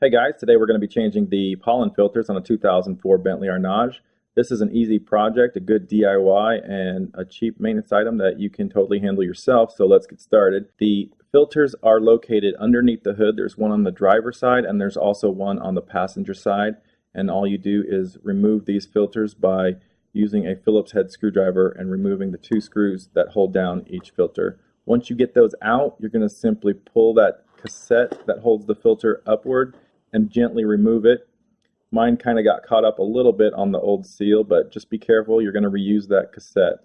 Hey guys, today we're going to be changing the pollen filters on a 2004 Bentley Arnage. This is an easy project, a good DIY, and a cheap maintenance item that you can totally handle yourself, so let's get started. The filters are located underneath the hood. There's one on the driver's side and there's also one on the passenger side, and all you do is remove these filters by using a Phillips head screwdriver and removing the two screws that hold down each filter. Once you get those out, you're going to simply pull that cassette that holds the filter upward and gently remove it. Mine kind of got caught up a little bit on the old seal, but just be careful, you're going to reuse that cassette.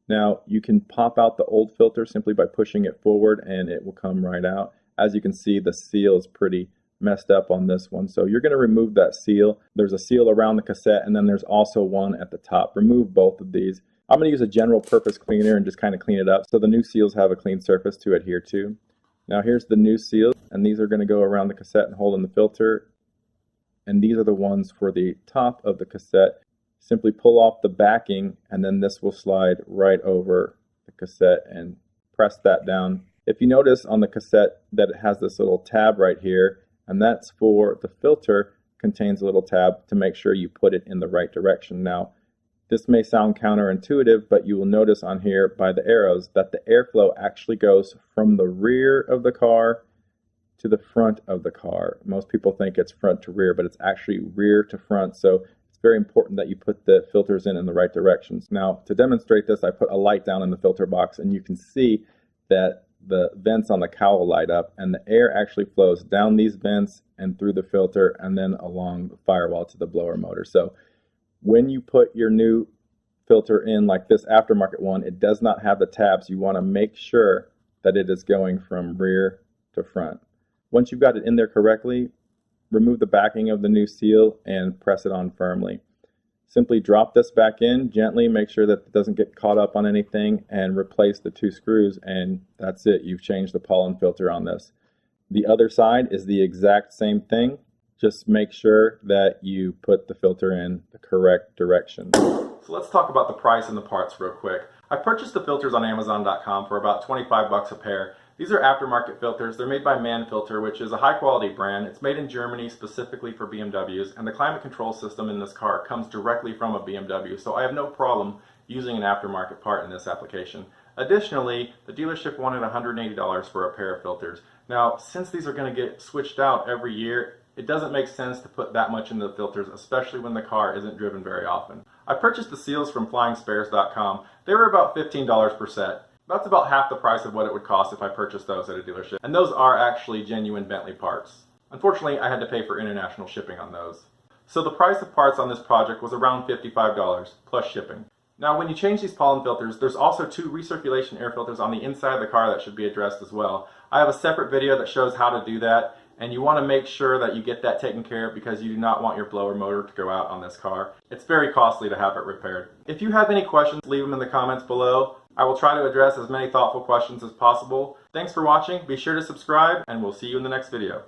Now you can pop out the old filter simply by pushing it forward and it will come right out. As you can see, the seal is pretty messed up on this one, so you're going to remove that seal. There's a seal around the cassette and then there's also one at the top. Remove both of these. I'm going to use a general purpose cleaner and just kind of clean it up so the new seals have a clean surface to adhere to. Now here's the new seals, and these are going to go around the cassette and hold in the filter, and these are the ones for the top of the cassette. Simply pull off the backing and then this will slide right over the cassette and press that down. If you notice on the cassette that it has this little tab right here, and that's for the filter, contains a little tab to make sure you put it in the right direction. Now this may sound counterintuitive, but you will notice on here by the arrows that the airflow actually goes from the rear of the car to the front of the car. Most people think it's front to rear, but it's actually rear to front, so it's very important that you put the filters in the right directions. Now to demonstrate this, I put a light down in the filter box and you can see that the vents on the cowl light up and the air actually flows down these vents and through the filter and then along the firewall to the blower motor. So when you put your new filter in, like this aftermarket one, it does not have the tabs. You want to make sure that it is going from rear to front. Once you've got it in there correctly, remove the backing of the new seal and press it on firmly. Simply drop this back in gently, make sure that it doesn't get caught up on anything, and replace the two screws, and that's it. You've changed the pollen filter on this. The other side is the exact same thing. Just make sure that you put the filter in the correct direction. So let's talk about the price and the parts real quick. I purchased the filters on Amazon.com for about 25 bucks a pair. These are aftermarket filters. They're made by Mann, which is a high quality brand. It's made in Germany specifically for BMWs, and the climate control system in this car comes directly from a BMW, so I have no problem using an aftermarket part in this application. Additionally, the dealership wanted $180 for a pair of filters. Now, since these are going to get switched out every year, it doesn't make sense to put that much into the filters, especially when the car isn't driven very often. I purchased the seals from FlyingSpares.com. They were about $15 per set. That's about half the price of what it would cost if I purchased those at a dealership. And those are actually genuine Bentley parts. Unfortunately, I had to pay for international shipping on those. So the price of parts on this project was around $55 plus shipping. Now when you change these pollen filters, there's also two recirculation air filters on the inside of the car that should be addressed as well. I have a separate video that shows how to do that, and you want to make sure that you get that taken care of because you do not want your blower motor to go out on this car. It's very costly to have it repaired. If you have any questions, leave them in the comments below. I will try to address as many thoughtful questions as possible. Thanks for watching. Be sure to subscribe, and we'll see you in the next video.